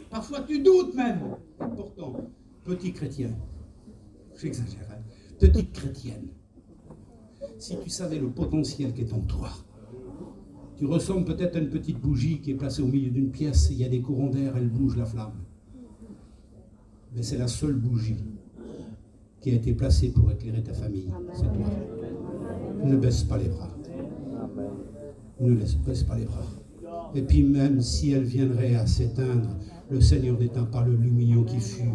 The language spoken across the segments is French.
Parfois tu doutes même. Et pourtant, petit chrétien, j'exagère, hein, petite chrétienne, si tu savais le potentiel qui est en toi, tu ressembles peut-être à une petite bougie qui est placée au milieu d'une pièce, il y a des courants d'air, elle bouge la flamme. Mais c'est la seule bougie qui a été placée pour éclairer ta famille, c'est toi. Ne baisse pas les bras. Ne baisse pas les bras. Et puis même si elle viendrait à s'éteindre, le Seigneur n'éteint pas le lumignon qui fume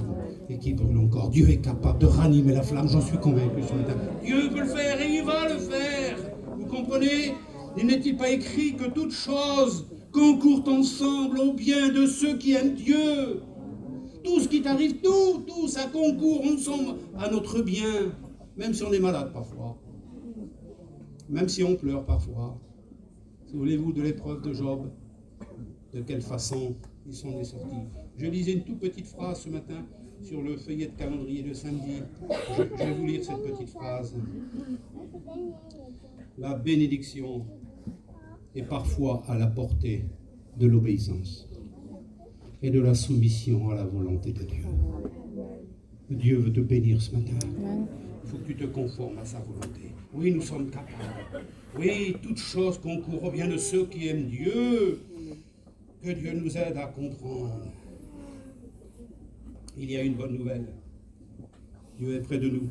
et qui brûle encore. Dieu est capable de ranimer la flamme, j'en suis convaincu ce matin. Dieu peut le faire et il va le faire. Vous comprenez? Il n'est-il pas écrit que toutes choses concourent ensemble au bien de ceux qui aiment Dieu? Tout ce qui t'arrive, tout, ça concourt ensemble à notre bien. Même si on est malade parfois. Même si on pleure parfois. Souvenez-vous de l'épreuve de Job. De quelle façon ils sont sortis. Je lisais une toute petite phrase ce matin sur le feuillet de calendrier de samedi. Je vais vous lire cette petite phrase. La bénédiction est parfois à la portée de l'obéissance et de la soumission à la volonté de Dieu. Dieu veut te bénir ce matin. Il faut que tu te conformes à sa volonté. Oui, nous sommes capables. Oui, toute chose concourt au bien de ceux qui aiment Dieu. Que Dieu nous aide à comprendre. Il y a une bonne nouvelle. Dieu est près de nous.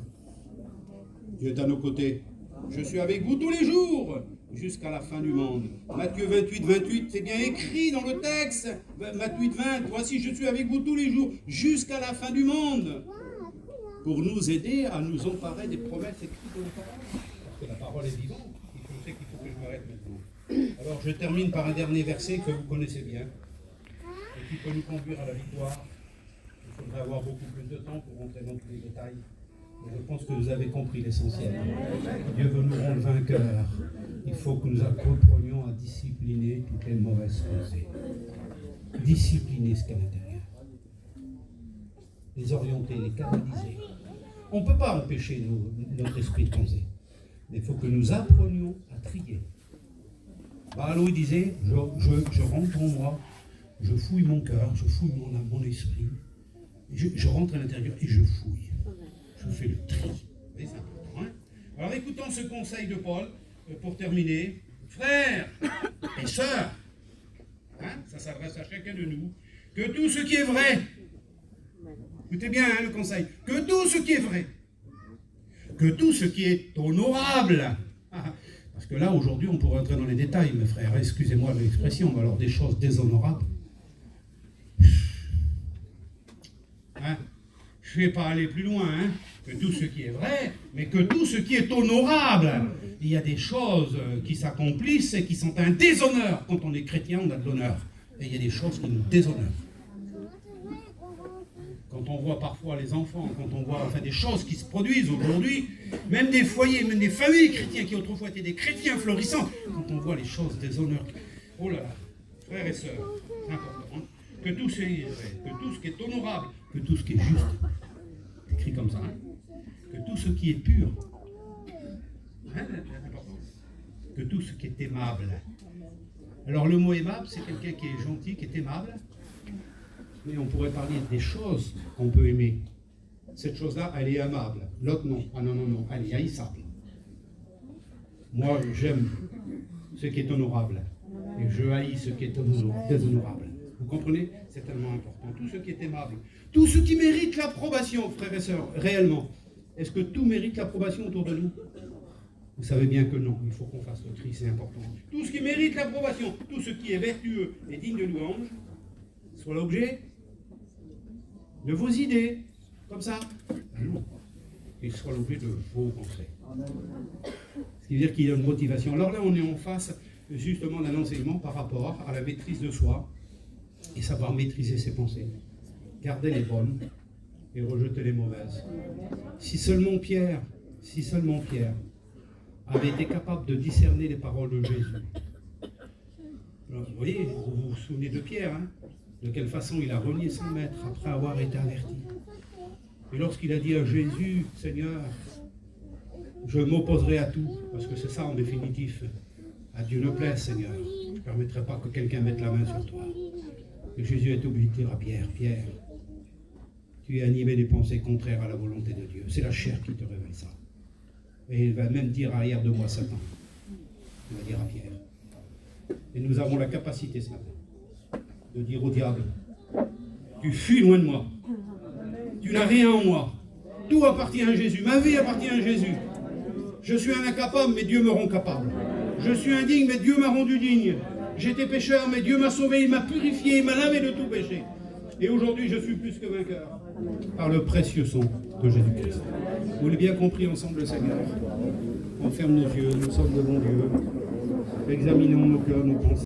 Dieu est à nos côtés. Je suis avec vous tous les jours, jusqu'à la fin du monde. Matthieu 28, 28, c'est bien écrit dans le texte. 28, 20, voici, je suis avec vous tous les jours, jusqu'à la fin du monde. Pour nous aider à nous emparer des promesses écrites dans la parole. Parce que la parole est vivante. Je sais qu'il faut que je m'arrête maintenant. Alors je termine par un dernier verset que vous connaissez bien et qui peut nous conduire à la victoire. Il faudrait avoir beaucoup plus de temps pour rentrer dans tous les détails. Mais je pense que vous avez compris l'essentiel. Dieu veut nous rendre vainqueurs. Il faut que nous apprenions à discipliner toutes les mauvaises pensées. Discipliner ce qu'il y a à l'intérieur. Les orienter, les canaliser. On ne peut pas empêcher notre esprit de penser. Mais il faut que nous apprenions à trier. Louis disait, je rentre en moi, je fouille mon cœur, je fouille mon esprit, je rentre à l'intérieur et je fouille. Je fais le tri. C'est important, hein? Alors écoutons ce conseil de Paul pour terminer. Frères et sœurs, hein, ça s'adresse à chacun de nous, que tout ce qui est vrai, écoutez bien hein, le conseil, que tout ce qui est vrai, que tout ce qui est honorable, parce que là, aujourd'hui, on pourrait entrer dans les détails, mes frères, excusez-moi de l'expression, mais alors des choses déshonorables. Hein? Je ne vais pas aller plus loin, hein? Que tout ce qui est vrai, mais que tout ce qui est honorable. Il y a des choses qui s'accomplissent et qui sont un déshonneur. Quand on est chrétien, on a de l'honneur. Et il y a des choses qui nous déshonorent. Quand on voit parfois les enfants, quand on voit des choses qui se produisent aujourd'hui, même des foyers, même des familles chrétiennes qui autrefois étaient des chrétiens florissants, quand on voit les choses déshonneurs, oh là là, frères et sœurs, c'est important, hein, que tout ce qui est vrai, que tout ce qui est honorable, que tout ce qui est juste, écrit comme ça, hein, que tout ce qui est pur, hein, c'est important, que tout ce qui est aimable. Alors le mot aimable, c'est quelqu'un qui est gentil, qui est aimable. Mais on pourrait parler des choses qu'on peut aimer. Cette chose-là, elle est aimable. L'autre, non. Ah non, elle est haïssable. Moi, j'aime ce qui est honorable. Et je haïs ce qui est déshonorable. Vous comprenez? C'est tellement important. Tout ce qui est aimable. Tout ce qui mérite l'approbation, frères et sœurs, réellement. Est-ce que tout mérite l'approbation autour de nous? Vous savez bien que non. Il faut qu'on fasse le tri, c'est important. Tout ce qui mérite l'approbation, tout ce qui est vertueux et digne de louange, soit l'objet de vos idées, comme ça. Non. Et soit l'objet de vos conseils. Ce qui veut dire qu'il y a une motivation. Alors là, on est en face, justement, d'un enseignement par rapport à la maîtrise de soi et savoir maîtriser ses pensées. Garder les bonnes et rejeter les mauvaises. Si seulement Pierre avait été capable de discerner les paroles de Jésus. Alors, vous voyez, vous vous souvenez de Pierre, hein? De quelle façon il a renié son maître après avoir été averti. Et lorsqu'il a dit à Jésus, Seigneur, je m'opposerai à tout, parce que c'est ça en définitif, à Dieu ne plaise, Seigneur. Je ne permettrai pas que quelqu'un mette la main sur toi. Et Jésus est obligé de dire à Pierre, Pierre, tu es animé des pensées contraires à la volonté de Dieu. C'est la chair qui te révèle ça. Et il va même dire arrière de moi Satan. Il va dire à Pierre. Et nous avons la capacité ce matin de dire au diable, tu fuis loin de moi. Tu n'as rien en moi. Tout appartient à Jésus. Ma vie appartient à Jésus. Je suis un incapable, mais Dieu me rend capable. Je suis indigne, mais Dieu m'a rendu digne. J'étais pécheur, mais Dieu m'a sauvé, il m'a purifié, il m'a lavé de tout péché. Et aujourd'hui, je suis plus que vainqueur par le précieux sang de Jésus-Christ. Vous l'avez bien compris ensemble, Seigneur. On ferme nos yeux, nous sommes devant Dieu. Examinons nos cœurs, nos pensées.